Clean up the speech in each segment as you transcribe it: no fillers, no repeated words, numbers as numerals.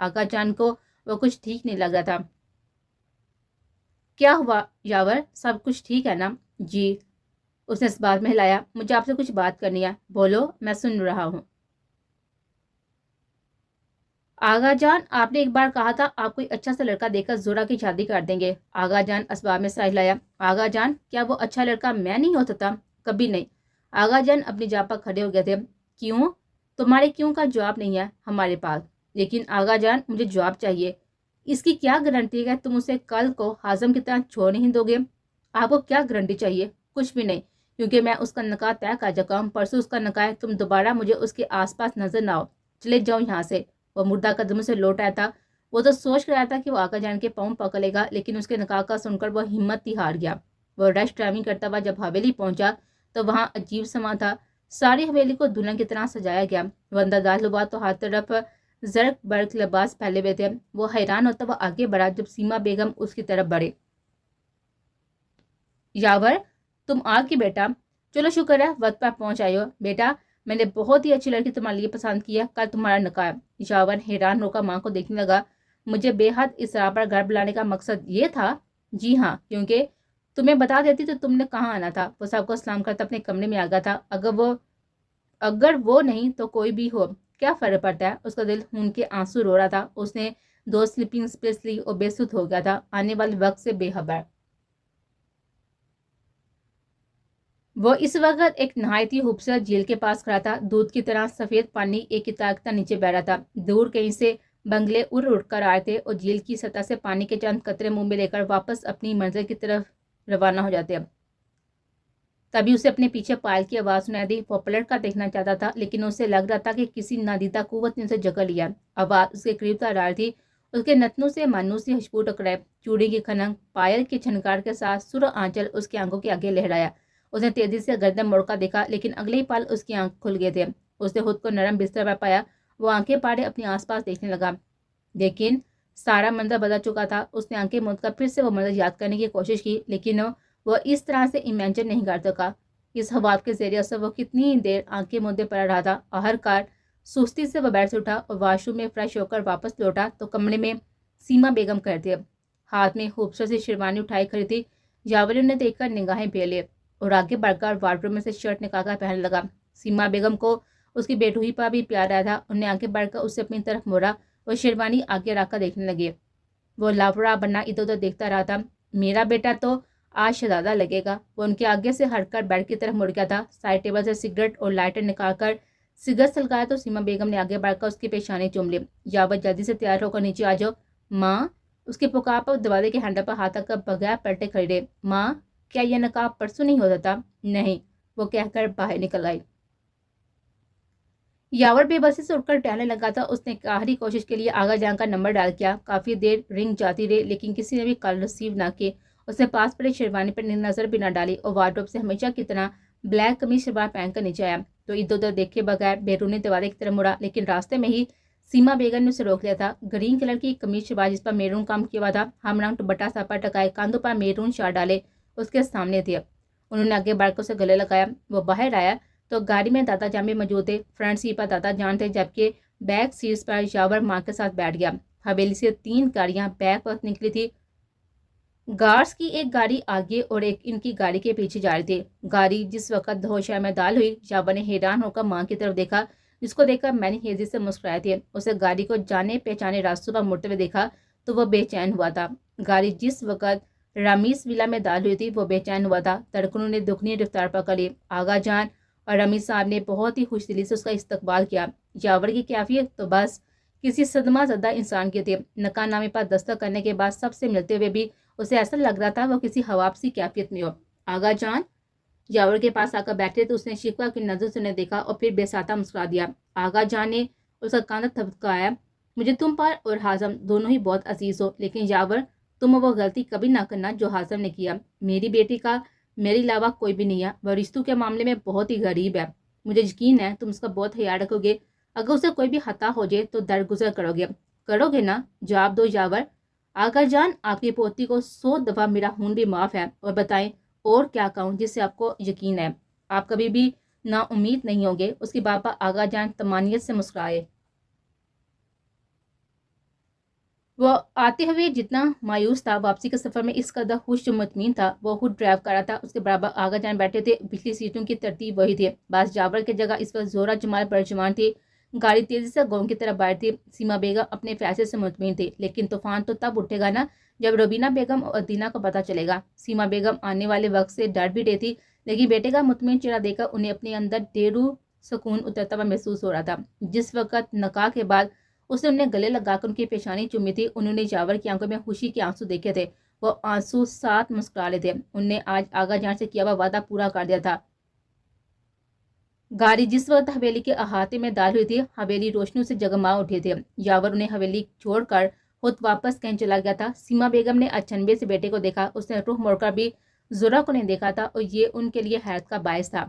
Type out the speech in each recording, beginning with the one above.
آقا جان کو وہ کچھ ٹھیک نہیں لگ رہا تھا۔ کیا ہوا یاور، سب کچھ ٹھیک ہے نا؟ جی، اس نے اس بات میں ہلایا۔ مجھے آپ سے کچھ بات کرنی ہے، بولو، میں سن رہا ہوں۔ آغا جان، آپ نے ایک بار کہا تھا آپ کوئی اچھا سا لڑکا دیکھ کر زہرہ کی شادی کر دیں گے۔ آغا جان اسباب میں سر ہلایا۔ آغا جان، کیا وہ اچھا لڑکا میں نہیں ہو سکتا؟ کبھی نہیں۔ آغا جان اپنی جگہ پر کھڑے ہو گئے تھے۔ کیوں؟ تمہارے کیوں کا جواب نہیں ہے ہمارے پاس، لیکن آغا جان مجھے جواب چاہیے۔ اس کی کیا گارنٹی ہے تم اسے کل کو ہاضم کی طرح چھوڑ نہیں دو گے؟ آپ کو کیا گارنٹی چاہیے؟ کچھ بھی نہیں، کیونکہ میں اس کا نکاح طے کر چکا ہوں۔ پرسوں اس کا نکاح ہے، تم دوبارہ مجھے اس کے آس پاس نظر نہ آؤ، چلے جاؤ یہاں سے۔ وہ مردہ قدموں سے لوٹ آیا تھا۔ وہ تو سوچ کر آیا تھا کہ وہ آقا جان کے پاؤں پکڑ لے گا، لیکن اس کے نکاح کا سن کر وہ ہمت ہی ہار گیا۔ وہ رش ڈرائیونگ کرتا ہوا جب حویلی پہنچا تو وہاں عجیب سما تھا۔ ساری حویلی کو دلہن کی طرح سجایا گیا۔ وہ اندر داخل ہوا تو ہر طرف زرق برق لباس پھیلے ہوئے تھے۔ وہ حیران ہوتا ہوا آگے بڑھا جب سیما بیگم اس کی طرف بڑھے۔ یاور، تم آ کے بیٹا، چلو شکر ہے وقت پر پہنچ آئے ہو۔ بیٹا، میں نے بہت ہی اچھی لڑکی تمہارے لیے پسند کی ہے، کل تمہارا نکاح ہے۔ یاور حیران ہو کر ماں کو دیکھنے لگا۔ مجھے بے حد اسرار پر گھر بلانے کا مقصد یہ تھا؟ جی ہاں، کیونکہ تمہیں بتا دیتی تو تم نے کہاں آنا تھا۔ وہ سب کو سلام کرتا اپنے کمرے میں آ گیا تھا۔ اگر وہ نہیں تو کوئی بھی ہو، کیا فرق پڑتا ہے؟ اس کا دل خون کے آنسو رو رہا تھا۔ اس نے 2 سلیپنگ سپلس لی اور بے سدھ ہو گیا تھا، آنے والے وقت سے بے خبر۔ وہ اس وقت ایک نہایت ہی خوبصورت جھیل کے پاس کھڑا تھا۔ دودھ کی طرح سفید پانی ایک اتاکتا نیچے بہ رہا تھا۔ دور کہیں سے بنگلے اڑ اڑ کر آئے تھے اور جھیل کی سطح سے پانی کے چند قطرے منہ میں لے کر واپس اپنی منزل کی طرف روانہ ہو جاتے۔ تبھی اسے اپنے پیچھے پائل کی آواز سنائی دی۔ وہ پلٹ کر دیکھنا چاہتا تھا، لیکن اسے لگ رہا تھا کہ کسی نادیدہ قوت نے اسے جکڑ لیا۔ آواز اس کے قریب تر آ رہی تھی۔ اس کے نتنوں سے مانوسی خوشبو ٹکرائے، چوڑی کی کھنک، پائل کی چھنکار کے ساتھ سرخ آنچل اس کی آنکھوں کے آگے لہرایا۔ اس نے تیزی سے گردن موڑ کر دیکھا، لیکن اگلے ہی پل اس کی آنکھ کھل گئے تھے۔ اس نے خود کو نرم بستر پر پایا۔ وہ آنکھیں پاڑے اپنے آس پاس دیکھنے لگا، لیکن سارا منظر بدل چکا تھا۔ اس نے آنکھیں موند کر پھر سے وہ منظر یاد کرنے کی کوشش کی، لیکن وہ اس طرح سے امیجن نہیں کر سکا۔ اس خواب کے زیر اثر وہ کتنی دیر آنکھیں موندے پڑا رہا تھا۔ آخرکار سستی سے وہ بیٹھ سے اٹھا اور واش روم میں فریش ہو کر واپس لوٹا تو کمرے میں سیما بیگم کھڑے تھے، ہاتھ میں خوبصورت سی شیروانی اٹھائی کھڑی تھی۔ یاور نے دیکھ کر نگاہیں پھیلے اور آگے بڑھ کر وارڈروب میں سے شرٹ نکال کر پہننے لگا۔ سیما بیگم کو اس کی بیٹھوئی پر بھی پیار آیا تھا۔ انہیں آگے بڑھ کر اسے اپنی طرف موڑا اور شیروانی آگے رکھ کر دیکھنے لگے۔ وہ لاپرواہ بنا ادھر ادھر دیکھتا رہا تھا۔ میرا بیٹا تو آج شہزادہ لگے گا۔ وہ ان کے آگے سے ہٹ کر بیڈ کی طرف مڑ گیا تھا۔ سائڈ ٹیبل سے سگریٹ اور لائٹر نکال کر سگریٹ سلگایا تو سیما بیگم نے آگے بڑھ کر اس کی پیشانی چوم لی۔ یاور، جلدی سے تیار ہو کر نیچے آ جاؤ۔ ماں، اس کے پکار پر دروازے کے ہینڈل پر ہاتھ رکھ کر بغیر پلٹے کھڑی رہی۔ ماں، کیا یہ نکاح پرسوں نہیں ہو سکتا؟ نہیں، وہ کہہ کر باہر نکل آئی۔ یاور بے بسی سے اٹھ کر ٹہلنے لگا تھا۔ اس نے ایک آخری کوشش کے لیے آغا جان کا نمبر ڈائل کیا۔ کافی دیر رنگ جاتی رہی، لیکن کسی نے بھی کال ریسیو نہ کی۔ اس نے پاس پڑے شیروانی پر نظر بھی نہ ڈالی اور وارڈروب سے ہمیشہ کی طرح بلیک قمیض شلوار پہن کر نیچے آیا تو ادھر ادھر دیکھے بغیر بیرونی دروازے کی طرف مڑا، لیکن راستے میں ہی سیما بیگم نے اسے روک لیا تھا۔ گرین کلر کی قمیض شلوار جس پر میرون کام کیا ہوا تھا، ہم رنگ دوپٹہ سر پر ٹکائے، کاندھوں پر میرون شال ڈالے، اس کے سامنے تھے۔ انہوں نے آگے بڑھ کر اسے گلے لگایا۔ وہ باہر آیا تو گاڑی میں دادا جان بھی موجود تھے۔ فرنٹ سیٹ پر دادا جان تھے، جبکہ بیک سیٹ پر یاور ماں کے ساتھ بیٹھ گیا۔ حویلی سے 3 گاڑیاں بیک وقت نکلی تھی۔ گارڈز کی ایک گاڑی آگے اور ایک ان کی گاڑی کے پیچھے جا رہی تھی۔ گاڑی جس وقت ہوشیار میں دال ہوئی، یاور نے حیران ہو کر ماں کی طرف دیکھا، جس کو دیکھ کر میں نے ہیزی سے مسکرائے تھے۔ اسے گاڑی کو جانے پہچانے راستوں پر مڑتے ہوئے دیکھا تو وہ بے چین ہوا تھا۔ گاڑی جس وقت رامیس ولا میں دال ہوئی تھی وہ بے چین ہوا تھا۔ دھڑکنوں نے دگنی رفتار پکڑ لی۔ آغا جان اور رمیز صاحب نے بہت ہی خوش دلی سے اس کا استقبال کیا۔ یاور کی کیفیت تو بس کسی صدمہ زدہ انسان کی تھی۔ نکاح نامے پر دستخط کرنے کے بعد سب سے ملتے ہوئے بھی اسے ایسا لگ رہا تھا وہ کسی حوابسی کیفیت میں ہو۔ آغا جان یاور کے پاس آ کر بیٹھے تو اس نے شکوہ کی نظر سے انہیں دیکھا اور پھر بے ساتھ مسکرا دیا۔ آغا جان نے اس کا کاندھا تھپکایا۔ مجھے تم پر اور حازم دونوں ہی بہت عزیز ہو، لیکن یاور تم وہ غلطی کبھی نہ کرنا جو حازم نے کیا۔ میری بیٹی کا میرے علاوہ کوئی بھی نہیں ہے، وہ رشتوں کے معاملے میں بہت ہی غریب ہے۔ مجھے یقین ہے تم اس کا بہت خیال رکھو گے۔ اگر اسے کوئی بھی خطا ہو جائے تو درگزر کرو گے نا؟ جواب دو یاور۔ آغا جان، آپ کی پوتی کو 100 دفعہ میرا خون بھی معاف ہے، اور بتائیں اور کیا کہوں جس سے آپ کو یقین ہے؟ آپ کبھی بھی نا امید نہیں ہوں گے۔ اس کے باپا آغا جان طمانینت سے مسکرائے۔ وہ آتے ہوئے جتنا مایوس تھا، واپسی کے سفر میں اس قدر خوش و مطمئن تھا۔ وہ خود ڈرائیو کر رہا تھا، اس کے برابر آگا جان بیٹھے تھے، پچھلی سیٹوں کی ترتیب وہی تھی۔ باس جاور کی جگہ اس وقت زہرہ جمال برجمان تھی۔ گاڑی تیزی سے گاؤں کی طرف بڑھ تھی۔ سیما بیگم اپنے فیصلے سے مطمئن تھی، لیکن طوفان تو تب اٹھے گا نا جب روبینہ بیگم اور ادینہ کو پتہ چلے گا۔ سیما بیگم آنے والے وقت سے ڈر بھی رہی تھی، لیکن بیٹے کا مطمئن چہرہ دیکھ کر انہیں اپنے اندر ڈھیرو سکون اترتا ہوا محسوس ہو رہا تھا۔ جس وقت نکاح کے بعد اس نے انہیں گلے لگا کر ان کی پیشانی چومی تھی، انہوں نے جاور کی آنکھوں میں خوشی کے آنسو دیکھے تھے۔ وہ آنسو ساتھ مسکرا رہے تھے۔ انہوں نے آج آغا جان سے کیا ہوا وعدہ پورا کر دیا تھا۔ گاڑی جس وقت حویلی کے احاطے میں داخل ہوئی تھی، حویلی روشنیوں سے جگمگا اٹھے تھے۔ جاور انہیں حویلی چھوڑ کر خود واپس کہیں چلا گیا تھا۔ سیما بیگم نے اچنبے سے بیٹے کو دیکھا، اس نے رخ موڑ کر بھی زہرہ کو نہیں دیکھا تھا، اور یہ ان کے لیے حیرت کا باعث تھا۔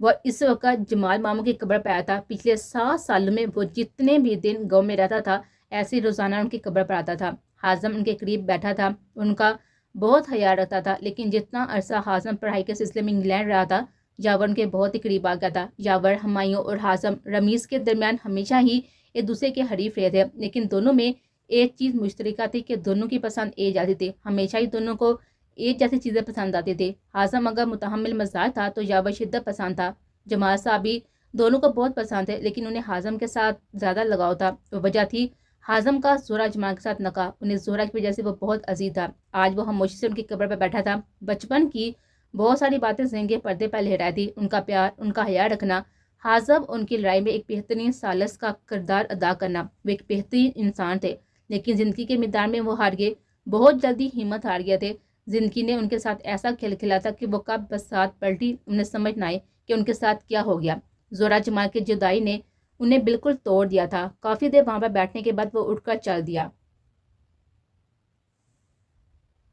وہ اس وقت جمال ماموں کی قبر پہ آیا تھا۔ پچھلے 7 سالوں میں وہ جتنے بھی دن گاؤں میں رہتا تھا، ایسے روزانہ ان کی قبر پر آتا تھا۔ حازم ان کے قریب بیٹھا تھا، ان کا بہت خیال رکھتا تھا، لیکن جتنا عرصہ حازم پڑھائی کے سلسلے میں انگلینڈ رہا تھا، جاور ان کے بہت ہی قریب آ گیا تھا۔ جاور ہمایوں اور حازم رمیز کے درمیان ہمیشہ ہی ایک دوسرے کے حریف رہے تھے، لیکن دونوں میں ایک چیز مشترکہ تھی کہ دونوں کی پسند ایک جیسی تھی۔ ہمیشہ ہی دونوں کو ایک جیسی چیزیں پسند آتی تھی۔ حازم اگر متحمل مزاج تھا تو جاور شدت پسند تھا۔ جمال صاحب بھی دونوں کو بہت پسند ہے، لیکن انہیں حازم کے ساتھ زیادہ لگاؤ تھا۔ وہ وجہ تھی حازم کا زہرہ جمال کے ساتھ نکاح۔ انہیں زہرہ کی وجہ سے وہ بہت عزیز تھا۔ آج وہ خاموشی سے ان کی قبر پر بیٹھا تھا۔ بچپن کی بہت ساری باتیں ذہن کے پردے پر لہرائی تھی، ان کا پیار، ان کا خیال رکھنا، حازم ان کی لڑائی میں ایک بہترین ثالث کا کردار ادا کرنا۔ وہ ایک بہترین انسان تھے، لیکن زندگی کے میدان میں وہ ہار گئے، بہت جلدی ہمت ہار گئے تھے۔ زندگی نے ان کے ساتھ ایسا کھیل کھیلا تھا کہ وہ کب بسات پلٹی انہیں سمجھ نہ آئے کہ ان کے ساتھ کیا ہو گیا۔ زہرہ جمال کی جدائی نے انہیں بالکل توڑ دیا تھا۔ کافی دیر وہاں پر بیٹھنے کے بعد وہ اٹھ کر چل دیا۔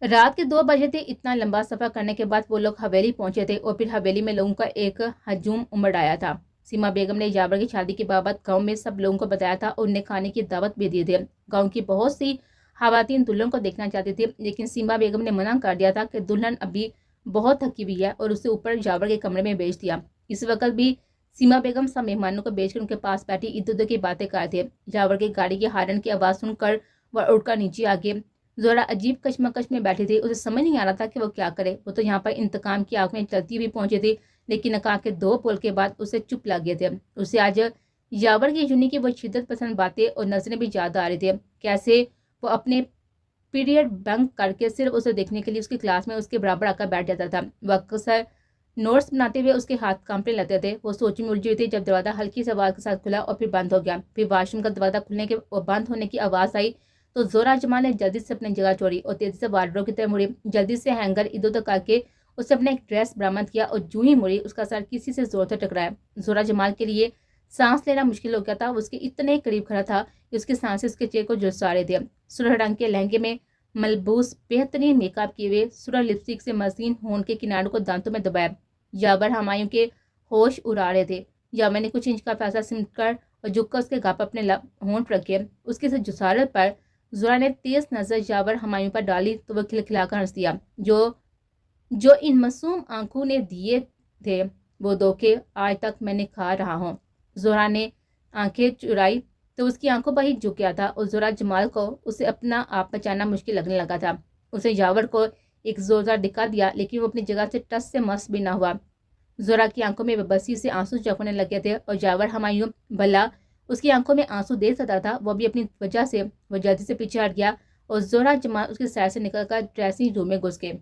رات کے 2 بجے تھے۔ اتنا لمبا سفر کرنے کے بعد وہ لوگ حویلی پہنچے تھے، اور پھر حویلی میں لوگوں کا ایک ہجوم امڑ آیا تھا۔ سیما بیگم نے جاور کی شادی کی بابت گاؤں میں سب لوگوں کو بتایا تھا، اور انہیں کھانے کی دعوت بھی دی تھی۔ گاؤں کی بہت سی خواتین دلہن کو دیکھنا چاہتی تھی، لیکن سیما بیگم نے منع کر دیا تھا کہ دلہن ابھی بہت تھکی ہوئی ہے، اور اسے اوپر جاور کے کمرے میں بھیج دیا۔ اس وقت بھی سیما بیگم سب مہمانوں کو بھیج کر ان کے پاس بیٹھی ادھر ادھر کی باتیں کر تھے۔ جاور کی گاڑی کی ہارن کی آواز سن کر وہ اٹھ کر نیچے آ گئے۔ زہرہ عجیب کشمکش میں بیٹھی تھی، اسے سمجھ نہیں آ رہا تھا کہ وہ کیا کرے۔ وہ تو یہاں پر انتقام کی آگ میں چلتی ہوئی پہنچی تھی، لیکن نکاح کے 2 پل کے بعد اسے چپ لگ گئے تھے۔ اسے آج جاور کی جنی کی وہ شدت پسند باتیں اور نظریں بھی یاد آ رہی تھے، کیسے وہ اپنے پیریڈ بنک کر کے صرف اسے دیکھنے کے لیے اس کی کلاس میں اس کے برابر آ کر بیٹھ جاتا تھا۔ وہ اکثر نوٹس بناتے ہوئے اس کے ہاتھ کانپنے لگتے تھے۔ وہ سوچ میں الجھی ہوئی تھی جب دروازہ ہلکی سے آواز کے ساتھ کھلا اور پھر بند ہو گیا۔ پھر واش روم کا دروازہ کھلنے کے اور بند ہونے کی آواز آئی تو زہرہ جمال نے جلدی سے اپنی جگہ چھوڑی اور تیزی سے وارڈروب کی طرف مڑی۔ جلدی سے ہینگر ادھر ادھر کر کے اس نے اپنا ایک ڈریس برآمد کیا، اور جو ہی مڑی اس کا سر کسی سے زور سے ٹکرایا۔ زہرہ جمال کے لیے سانس لینا مشکل ہو گیا تھا۔ وہ اس کے اتنے قریب کھڑا تھا کہ اس کی سانسیں اس کے چہرے کو جھلسا رہے تھے۔ سرخ رنگ کے لہنگے میں ملبوس، بہترین میک اپ کیے ہوئے، سرخ لپسٹک سے مزین ہونٹ کے کناروں کو دانتوں میں دبایا، جاور ہمایوں کے ہوش اڑا رہے تھے۔ جاور نے کچھ انچ کا فاصلہ سمٹ کر اور جھک کر اس کے گھا پر اپنے ہونٹ رکھے۔ اس کی جسارت پر زہرہ نے تیز نظر جاور ہمایوں پر ڈالی تو وہ کھلکھلا کر ہنس دیا۔ جو ان معصوم آنکھوں نے دیے تھے وہ دھوکے آج تک میں نے کھا رہا ہوں۔ زہرہ نے آنکھیں چرائی تو اس کی آنکھوں پر ہی جھک گیا تھا، اور زہرہ جمال کو اسے اپنا آپ بچانا مشکل لگنے لگا تھا۔ اسے جاور کو ایک زوردار دھکا دیا، لیکن وہ اپنی جگہ سے ٹس سے مس بھی نہ ہوا۔ زہرہ کی آنکھوں میں بسی سے آنسو چپکنے لگے تھے، اور جاور ہمایوں بھلا اس کی آنکھوں میں آنسو دے سکتا تھا، وہ بھی اپنی وجہ سے وہ جلدی سے پیچھے ہٹ گیا، اور زہرہ جمال اس کی سائڈ سے نکل کر ڈریسنگ روم میں گھس گئے۔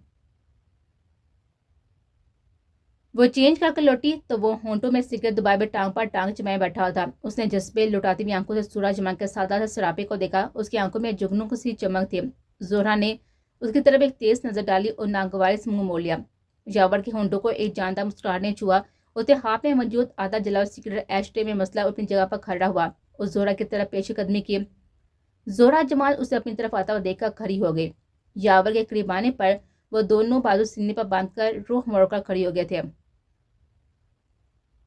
وہ چینج کر کے لوٹی تو وہ ہونٹوں میں سگریٹ دبائے ہوئے ٹانگ پر ٹانگ جمائے بیٹھا تھا۔ اس نے جذبے لٹاتی ہوئی آنکھوں سے زہرہ جمال کے سادہ سے سراپے کو دیکھا۔ اس کی آنکھوں میں جگنوں کی سی چمک تھی۔ زہرہ نے اس کی طرف ایک تیز نظر ڈالی اور ناگواری سے منہ موڑ لیا۔ جاور کے ہونٹوں کو ایک جاندار مسکراہٹ نے چھوا۔ اس نے ہاتھ میں موجود آدھا جلا ہوا سگریٹ ایش ٹرے میں مسلا اور اپنی جگہ پر کھڑا ہوا اور زہرہ کی طرف پیش قدمی کی۔ زہرہ جمال اسے اپنی طرف آتا ہوا دیکھ کر کھڑی ہو گئی۔ جاور کے قریب آنے پر وہ دونوں بازو سینے پر باندھ کر رخ موڑ کر کھڑی ہو گئے تھے۔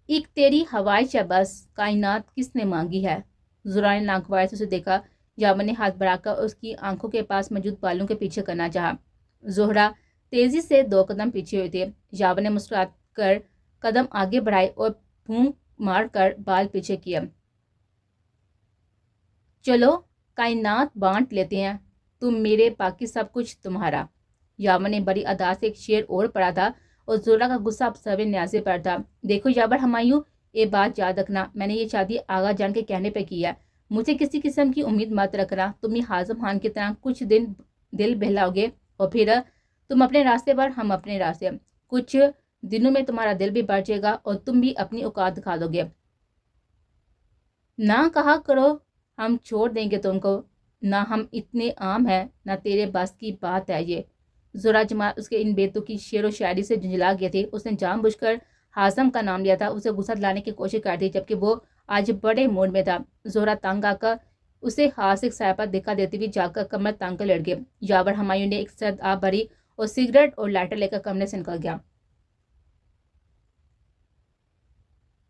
ایک تیری ہوائی بس کائنات کس نے مانگی ہے؟ زہرہ نے ناگوار سے اسے دیکھا۔ جاور نے ہاتھ بڑھا کر اس کی آنکھوں کے پاس موجود بالوں کے پیچھے کرنا چاہا۔ زہرہ تیزی سے 2 قدم پیچھے ہوئی تھی۔ جاور نے مسکرا کر قدم آگے بڑھائے اور پھونک مار کر بال پیچھے کیا۔ چلو کائنات بانٹ لیتے ہیں، تم میرے باقی سب کچھ تمہارا۔ یاور نے بڑی ادا سے ایک شعر اور پڑھا تھا اور زورا کا غصہ اب سب نیازے پر تھا۔ دیکھو یاور ہمایوں، یہ بات یاد رکھنا، میں نے یہ شادی آغا جان کے کہنے پہ کی ہے، مجھے کسی قسم کی امید مت رکھنا، تم بھی ہاضم خان کی طرح کچھ دن دل بہلاؤ گے اور پھر تم اپنے راستے پر، ہم اپنے راستے، کچھ دنوں میں تمہارا دل بھی بڑھ جائے گا اور تم بھی اپنی اوقات دکھا دو گے۔ نہ کہا کرو ہم چھوڑ دیں گے تم کو، نہ ہم اتنے عام ہیں، نہ تیرے بس کی بات ہے یہ۔ زورا جمال اس کے ان بیتوں کی شعر و شاعری سے جھنجھلا گئے تھے۔ اس نے جان بوجھ کر ہاضم کا نام لیا تھا، اسے غصہ دلانے کی کوشش کر دی، جبکہ وہ آج بڑے موڈ میں تھا۔ زورا تنگ آ کر اسے ہاتھ سے ایک سائے پر دکھا دیتی ہوئی جا کر کمر تانگ کر لیٹ گئے۔ یاور ہمایوں نے ایک سرد آب بھری اور سگریٹ اور لائٹر لے کر کمرے سے نکل گیا۔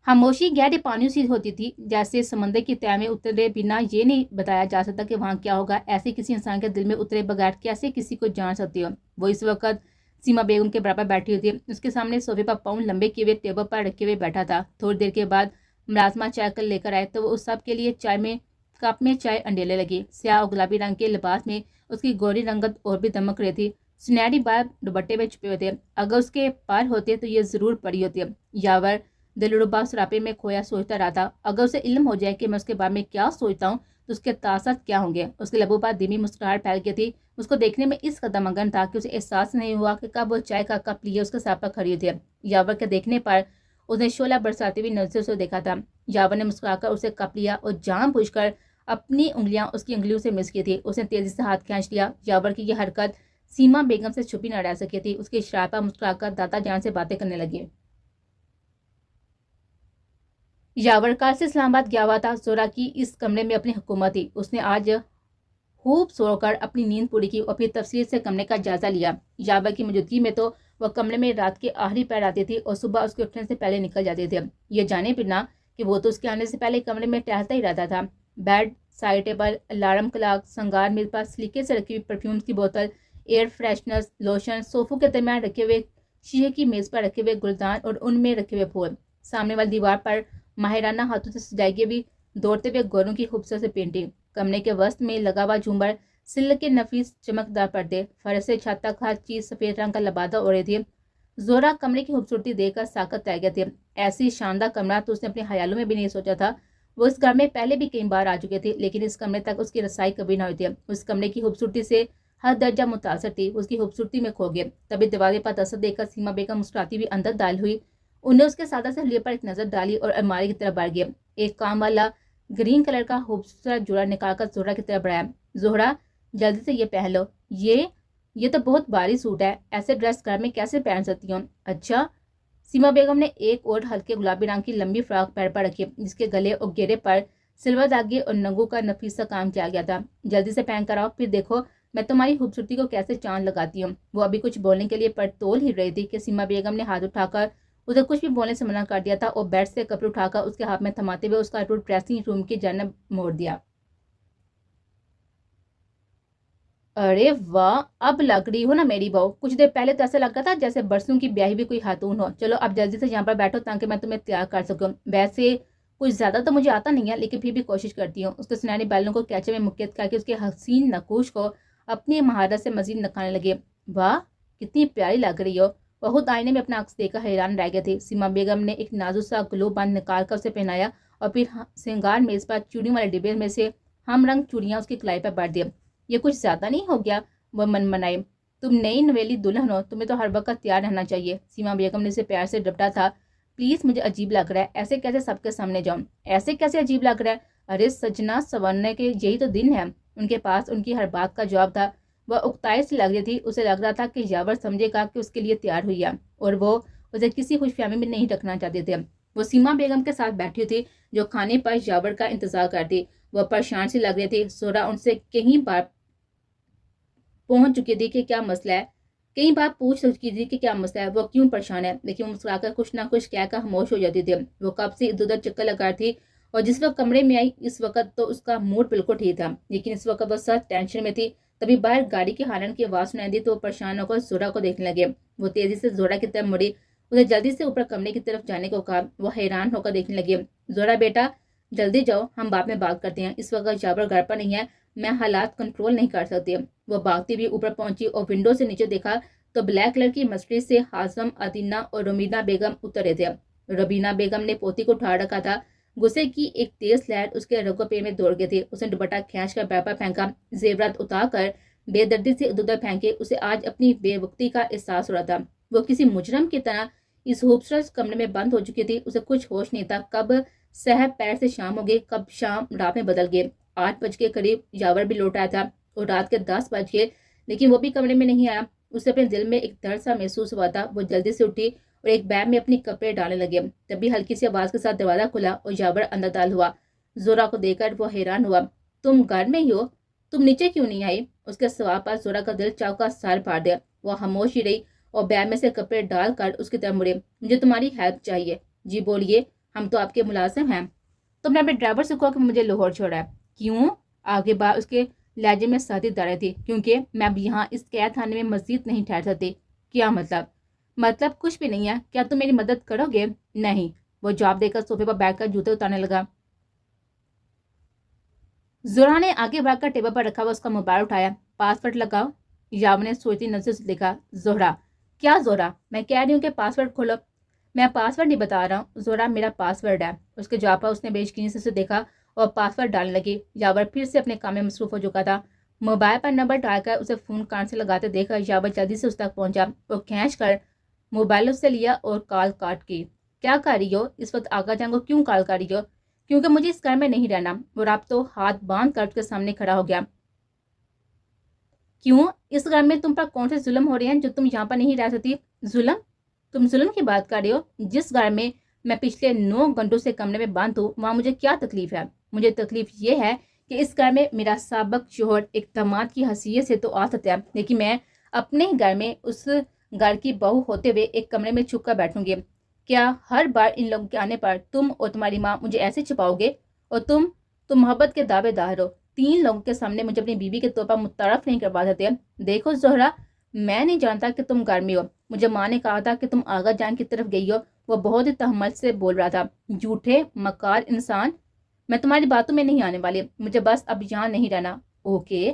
خاموشی گہرے پانیوں سی ہوتی تھی، جیسے سمندر کی تہہ میں اترے بنا یہ نہیں بتایا جا سکتا کہ وہاں کیا ہوگا۔ ایسے کسی انسان کے دل میں اترے بغیر کیسے کسی کو جان سکتی ہو۔ وہ اس وقت سیما بیگم کے برابر بیٹھی ہوئی تھی، اس کے سامنے صوفے پر پاؤں لمبے کیے ہوئے ٹیبل پر رکھے ہوئے بیٹھا تھا۔ تھوڑی دیر کے بعد ملازمہ چائے کر لے کر آئے تو وہ اس سب کے لیے کپ میں چائے انڈیلے لگی۔ سیاہ اور گلابی رنگ کے لباس میں اس کی گوری رنگت اور بھی دمک رہی تھی، سنہری بال دوپٹے میں چھپے ہوئے تھے، اگر اس کے پار ہوتے تو یہ ضرور پڑی ہوتی۔ یاور دلربا سراپے میں کھویا سوچتا رہا تھا، اگر اسے علم ہو جائے کہ میں اس کے بارے میں کیا سوچتا ہوں تو اس کے تاثرات کیا ہوں گے۔ اس کے لبوں پر دھیمی مسکراہٹ پھیل گئی تھی، اس کو دیکھنے میں اس قدر مگن تھا کہ اسے احساس نہیں ہوا کہ کب وہ چائے کا کپ لیے اس کے سر پر کھڑی تھی۔ یاور کے دیکھنے پر اس نے شعلہ برساتی ہوئی نظر سے دیکھا تھا۔ یاور نے مسکرا کر اسے کپ لیا اور جان بوجھ کر اپنی انگلیاں اس کی انگلیوں سے مس کی تھی۔ اس نے تیزی سے ہاتھ کھینچ لیا۔ یاور کی یہ حرکت سیما بیگم سے چھپی نہ رہ سکی تھی، اس کی اشارے پر مسکرا کر دادا جان سے باتیں کرنے لگی۔ یاور کل سے اسلام آباد گیا ہوا تھا، زورا کی اس کمرے میں اپنی حکومت تھی۔ اس نے آج خوب سو کر اپنی نیند پوری کی اور پھر تفصیل سے کمرے کا جائزہ لیا۔ یاور کی موجودگی میں تو وہ کمرے میں رات کے آخری پیر آتی تھی اور صبح اس کے اٹھنے سے پہلے نکل جاتی تھی، یہ جانے بنا کہ وہ تو اس کے آنے سے پہلے کمرے میں ٹہلتا ہی رہتا تھا۔ Bed, side table, alarm clock, سنگار میز پر سلیقے سے رکھی ہوئی پرفیومز کی بوتل، ایئر فریشنرز، لوشن، صوفوں کے درمیان رکھے ہوئے شیشے کی میز پر رکھے ہوئے گلدان اور ان میں رکھے ہوئے پھول، سامنے والی دیوار پر ماہرانہ ہاتھوں سے سجائی گئی ہوئی دوڑتے ہوئے گوروں کی خوبصورت سے پینٹنگ، کمرے کے وسط میں لگا ہوا جھومر، سلک کے نفیس چمکدار پردے، فرش سے چھت تک ہر چیز سفید رنگ کا لبادہ اوڑھے تھی۔ زورا کمرے کی خوبصورتی دیکھ کر ساکت رہ گیا تھی۔ ایسی شاندار کمرہ تو اس نے اپنے خیالوں میں بھی نہیں سوچا تھا۔ وہ اس گھر میں پہلے بھی کئی بار آ چکے تھے، لیکن اس کمرے تک اس کی رسائی کبھی نہ ہوئی تھی۔ اس کمرے کی خوبصورتی سے ہر درجہ متاثر تھی، اس کی خوبصورتی میں کھو گئے۔ تبھی دروازے پر دستک دیکھ کر سیما بیگم مسکراتی ہوئی اندر داخل ہوئی۔ انہیں اس کے سادہ سے حلیے پر ایک نظر ڈالی اور الماری کی طرف بڑھ گئے۔ ایک کام والا گرین کلر کا خوبصورت جوڑا نکال کر زہرا کی طرف بڑھایا۔ زہرا، جلدی سے یہ پہن لو، یہ تو بہت بھاری سوٹ ہے، ایسے ڈریس گھر میں کیسے پہن سکتی ہوں؟ اچھا۔ سیما بیگم نے ایک اور ہلکے گلابی رنگ کی لمبی فراک پیر پر رکھی، جس کے گلے اور گھیرے پر سلور دھاگے اور نگوں کا نفیس سا کام کیا گیا تھا۔ جلدی سے پہن کر آؤ، پھر دیکھو میں تمہاری خوبصورتی کو کیسے چاند لگاتی ہوں۔ وہ ابھی کچھ بولنے کے لیے پر تول ہی رہی تھی کہ سیما بیگم نے ہاتھ اٹھا کر اسے کچھ بھی بولنے سے منع کر دیا تھا اور بیڈ سے کپڑے اٹھا کر اس کے ہاتھ میں تھماتے ہوئے اس کا روٹ ڈریسنگ روم کی جانب موڑ دیا۔ ارے واہ، اب لگ رہی ہو نا میری بہو، کچھ دیر پہلے تو ایسا لگ رہا تھا جیسے برسوں کی بیاہی بھی کوئی خاتون ہو۔ چلو اب جلدی سے یہاں پر بیٹھو تاکہ میں تمہیں تیار کر سکوں۔ ویسے کچھ زیادہ تو مجھے آتا نہیں ہے، لیکن پھر بھی کوشش کرتی ہوں۔ اس کے سنہرے بالوں کو کینچے میں مکیت کر کے اس کے حسین نقوش کو اپنی مہارت سے مزید نکھارنے لگے۔ واہ، کتنی پیاری لگ رہی ہو۔ وہ خود آئینے میں اپنا عکس دیکھ کر حیران رہ گئے تھے۔ سیما بیگم نے ایک نازک سا گلو بند نکال کر اسے پہنایا اور پھر سنگار میز پر چوڑیوں والے ڈبے میں سے ہم رنگ چوڑیاں اس کی کلائی پر بڑھ دی۔ یہ کچھ زیادہ نہیں ہو گیا؟ وہ من منائے۔ تم نئی نویلی دلہن ہو، تمہیں تو ہر وقت تیار رہنا چاہیے۔ سیما بیگم نے اسے پیار سے ڈپٹا تھا۔ پلیز، مجھے عجیب لگ رہا ہے، ایسے کیسے سب کے سامنے جاؤں؟ ایسے کیسے عجیب لگ رہا ہے؟ ارے سجنا، سنورنے کے یہی تو دن ہے۔ ان کے پاس ان کی ہر بات کا جواب تھا۔ وہ اکتائی سے لگ رہی تھی، اسے لگ رہا تھا کہ یاور سمجھے گا کہ اس کے لیے تیار ہوئی ہے اور وہ اسے کسی خوش فہمی میں نہیں رکھنا چاہتے تھے۔ وہ سیما بیگم کے ساتھ بیٹھی تھی جو کھانے پر یاور کا انتظار کرتی۔ وہ پریشان سی لگ رہی تھی۔ زہرا ان سے کئی بار پہنچ چکی تھی کہ کیا مسئلہ ہے، کئی بار پوچھ چکی تھی کہ کیا مسئلہ ہے، وہ کیوں پریشان ہے، لیکن وہ مسکرا کر کچھ نہ کچھ کہہ کر خاموش ہو جاتی تھی۔ وہ کب سے ادھر ادھر چکر لگا تھی اور جس وقت کمرے میں آئی اس وقت تو اس کا موڈ بالکل ٹھیک تھا، لیکن اس وقت وہ سخت ٹینشن میں تھی۔ تبھی باہر گاڑی کے ہارن کی آواز سنائی دی تو وہ پریشان ہو کر زہرا کو دیکھنے لگے۔ وہ تیزی سے زہرا کی طرف مڑی، اسے جلدی سے اوپر کمرے کی طرف جانے کو کہا۔ وہ حیران ہو کر دیکھنے لگی۔ زہرا بیٹا، جلدی جاؤ، ہم بعد میں بات کرتے ہیں، اس وقت یاور گھر پر نہیں ہے، میں حالات کنٹرول نہیں کر سکتی۔ وہ بھاگتی ہوئی اوپر پہنچی اور ونڈو سے نیچے دیکھا تو بلیک کلر کی مرسیڈیز سے ہاشم، ادینہ اور روبینہ بیگم اترے تھے۔ روبینہ بیگم نے پوتی کو اٹھا رکھا تھا۔ غصے کی ایک تیز لہر اس کے رگو پے میں دوڑ گئی تھی۔ اس نے دوپٹہ کھینچ کر بیڑ پر پھینکا، زیورات اتار کر بے دردی سے ادھر ادھر پھینکے۔ اسے آج اپنی بے وقتی کا احساس ہو رہا تھا۔ وہ کسی مجرم کی طرح اس خوبصورت کمرے میں بند ہو چکی تھی۔ اسے کچھ ہوش نہیں تھا، کب سحر پیر سے شام ہو گئی، کب شام رات میں بدل گئے۔ 8 بج کے قریب یاور بھی لوٹ آیا تھا اور رات کے 10 بج گئے، لیکن وہ بھی کمرے میں نہیں آیا۔ اسے اپنے دل میں ایک درد سا محسوس ہوا تھا۔ وہ جلدی سے اٹھی اور ایک بیگ میں اپنی کپڑے ڈالنے لگے۔ تبھی ہلکی سی آواز کے ساتھ دروازہ کھلا اور یاور اندر داخل ہوا۔ زہرا کو دیکھ کر وہ حیران ہوا۔ تم گھر میں ہی ہو؟ تم نیچے کیوں نہیں آئی؟ اس کے سوال پر زہرا کا دل چاو کا سر پھاڑ دیا۔ وہ خاموش ہی رہی اور بیگ میں سے کپڑے ڈال کر اس کی طرف مڑے۔ مجھے تمہاری ہیلپ چاہیے۔ جی بولیے، ہم تو آپ کے ملازم ہیں۔ تم نے اپنے ڈرائیور سے کہا کہ مجھے لاہور چھوڑا ہے۔ کیوں؟ آگے بات اس کے لہجے میں سختی دار تھی۔ کیونکہ میں اب یہاں اس قید خانے میں مزید نہیں ٹھہر سکتی۔ کیا مطلب؟ مطلب کچھ بھی نہیں ہے۔ کیا تم میری مدد کرو گے؟ نہیں۔ وہ جواب دے کر صوفے پر بیٹھ کر جوتے اتارنے لگا۔ زہرا نے آگے بڑھ کر ٹیبل پر رکھا ہوا اس کا موبائل اٹھایا۔ پاسورڈ لگاؤ۔ یاور نے سوچتی نظر سے دیکھا۔ زہرا، کیا زہرا؟ میں کہہ رہی ہوں کہ پاسورڈ کھولو۔ میں پاسورڈ نہیں بتا رہا ہوں زہرا، میرا پاسورڈ ہے۔ اس کے جواب پر اس نے بے یقینی سے اسے دیکھا اور پاسورڈ ڈالنے لگی۔ یاور پھر سے اپنے کام میں مصروف ہو چکا تھا۔ موبائل پر نمبر ڈال کر اسے فون کان سے لگاتے دیکھ کر یاور جلدی سے اس تک پہنچا اور کھینچ کر موبائل اس سے لیا اور کال کاٹ کی۔ کیا کر رہی ہو؟ اس وقت آقا جان کو کیوں کال کر رہی ہو؟ کیونکہ مجھے اس گھر میں نہیں رہنا۔ اور اب تو ہاتھ باندھ کر اس کے سامنے کھڑا ہو گیا۔ کیوں؟ اس گھر میں تم پر کون سے ظلم ہو رہے ہیں جو تم یہاں پر نہیں رہ سکتی؟ ظلم؟ تم ظلم کی بات کر رہے ہو؟ جس گھر میں میں پچھلے 9 گھنٹوں سے کمرے میں بند ہوں، وہاں مجھے کیا تکلیف ہے؟ مجھے تکلیف یہ ہے کہ اس گھر میں میرا سابق شوہر ایک داماد کی حیثیت سے تو آ سکتا ہے، لیکن میں اپنے گھر میں اس گھر کی بہو ہوتے ہوئے ایک کمرے میں چھپ کر بیٹھوں گی؟ کیا ہر بار ان لوگوں کے آنے پر تم اور تمہاری ماں مجھے ایسے چھپاؤ گے؟ اور تم محبت کے دعوے دار ہو، 3 لوگوں کے سامنے مجھے اپنی بیوی کے طور پر متعارف نہیں کروا سکتے۔ دیکھو زہرا، میں نہیں جانتا کہ تم گھر میں ہو۔ مجھے ماں نے کہا تھا کہ تم آغا جان کی طرف گئی ہو۔ وہ بہت ہی تحمل سے بول رہا تھا۔ جھوٹے مکار انسان، میں تمہاری باتوں میں نہیں آنے والی۔ مجھے بس اب یہاں نہیں رہنا۔ اوکے،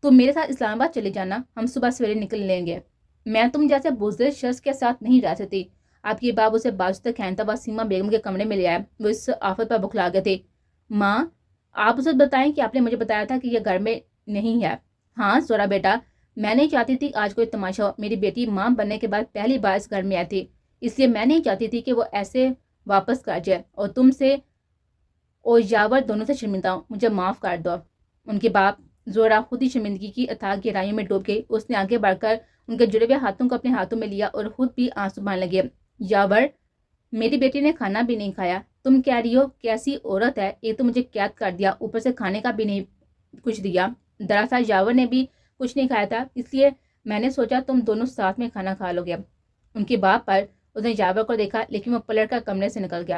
تم میرے ساتھ اسلام آباد چلے جانا، ہم صبح سویرے نکل لیں گے۔ میں تم جیسے بزدل شخص کے ساتھ نہیں رہ سکتی۔ آپ کی باب اسے بازو تک کھینچتا ہوا سیما بیگم کے کمرے میں لے آیا۔ وہ اس آفت پر بکھلا گئے تھے۔ ماں، آپ اسے بتائیں کہ آپ نے مجھے بتایا تھا کہ یہ گھر میں نہیں ہے۔ ہاں زہرا بیٹا، میں نہیں چاہتی تھی آج کوئی تماشا ہو۔ میری بیٹی ماں بننے کے بعد پہلی بار اس گھر میں آئی تھی، اس لیے میں نہیں چاہتی تھی کہ وہ ایسے واپس کر جائے اور تم سے اور یاور دونوں سے شرمندہ ہوں۔ مجھے معاف کر دو۔ ان کے باپ زہرا خود ہی شرمندگی کی اتھاہ گہرائیوں میں ڈوب گئی۔ اس نے آگے بڑھ کر ان کے جڑے ہوئے ہاتھوں کو اپنے ہاتھوں میں لیا اور خود بھی آنسو بہانے لگے۔ یاور، میری بیٹی نے کھانا بھی نہیں کھایا۔ تم کہہ رہی ہو کیسی عورت ہے، ایک تو مجھے قید کر دیا، اوپر سے کھانے کا بھی نہیں کچھ دیا۔ دراصل یاور نے بھی کچھ نہیں کھایا تھا، اس لیے میں نے سوچا تم دونوں ساتھ میں کھانا کھا لو گے۔ ان کی بات پر اس نے یاور کو دیکھا، لیکن وہ پلٹ کر کمرے سے نکل گیا۔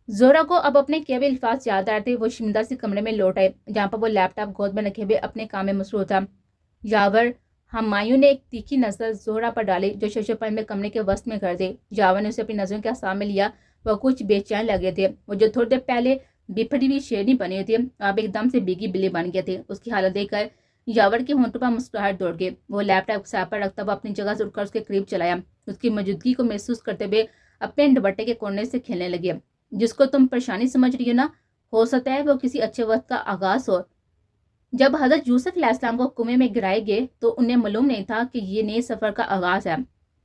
زہرا کو اب اپنے کہے ہوئے الفاظ یاد آ رہے تھے۔ وہ شرمندہ سے کمرے میں لوٹ آئے جہاں پر وہ لیپ ٹاپ گود میں رکھے ہوئے اپنے کام میں مصروف تھا۔ یاور، ہمایوں نے ایک تیکھی نظر زہرا پر ڈالی جو شش پن میں کمرے کے وسط میں کر دی۔ یاور نے اسے اپنی نظروں کے سامنے لیا۔ وہ کچھ بے چین لگے تھے۔ وہ جو تھوڑی دیر پہلے بپھڑی ہوئی شیرنی بنی ہوئی تھی، اب ایک دم سے بھیگی بلی بن گئے تھے۔ اس کی حالت دیکھ کر یاور کے ہونٹوں پر مسکراہٹ دوڑ گئی۔ وہ لیپ ٹاپ سر پر رکھتا ہوا اپنی جگہ سے اٹھ کر اس کے قریب چلایا، اس کی موجودگی کو محسوس کرتے ہوئے اپنے دوپٹے کے کونے سے کھیلنے لگے۔ جس کو تم پریشانی سمجھ رہی ہو نا، ہو سکتا ہے وہ کسی اچھے وقت کا آغاز ہو۔ جب حضرت یوسف علیہ السلام کو کنویں میں گرائے گئے تو انہیں معلوم نہیں تھا کہ یہ نئے سفر کا آغاز ہے،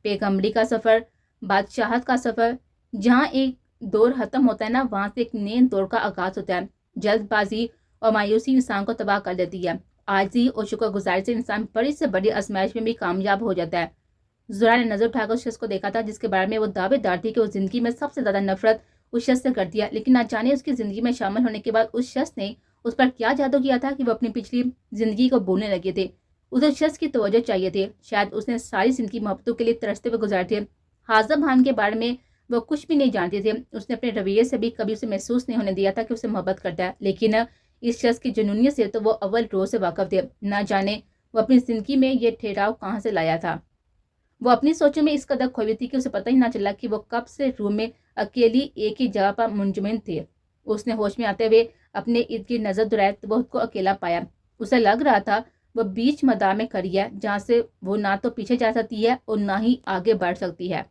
پیغمبری کا سفر، بادشاہت کا سفر۔ جہاں ایک دور ختم ہوتا ہے نا، وہاں سے ایک نئے دور کا آغاز ہوتا ہے۔ جلد بازی اور مایوسی انسان کو تباہ کر دیتی ہے۔ عاجزی اور شکر گزاری سے انسان بڑی سے بڑی آزمائش میں بھی کامیاب ہو جاتا ہے۔ زہرا نے نظر اٹھا کر اس شخص کو دیکھا تھا جس کے بارے میں وہ دعوے دار تھی کہ وہ زندگی میں سب سے زیادہ نفرت اس شخص سے کرتی ہے، لیکن نہ جانے اس کی زندگی میں شامل ہونے کے بعد اس شخص نے اس پر کیا جادو کیا تھا کہ وہ اپنی پچھلی زندگی کو بھولنے لگے تھے۔ اسے اس شخص کی توجہ چاہیے تھی، شاید اس نے ساری زندگی محبتوں کے لیے ترستے ہوئے گزارے تھے۔ حازم خان کے بارے میں وہ کچھ بھی نہیں جانتے تھے۔ اس نے اپنے رویے سے بھی کبھی اسے محسوس نہیں ہونے دیا تھا کہ اسے محبت کرتا ہے، لیکن اس شخص کی جنونیت سے تو وہ اول روز سے واقف تھے۔ نہ جانے وہ اپنی زندگی میں یہ ٹھہراؤ کہاں سے لایا تھا۔ وہ اپنی سوچوں میں اس قدر کھوئی ہوئی تھی کہ اسے پتہ ہی نہ چلا کہ وہ کب سے روم میں اکیلی ایک ہی جگہ پر منجمد تھے۔ اس نے ہوش میں آتے ہوئے اپنے ارد گرد نظر دوڑائی تو وہ خود کو اکیلا پایا۔ اسے لگ رہا تھا وہ بیچ میدان میں کھڑی ہے جہاں سے وہ نہ تو پیچھے جا سکتی ہے اور نہ ہی آگے بڑھ سکتی ہے۔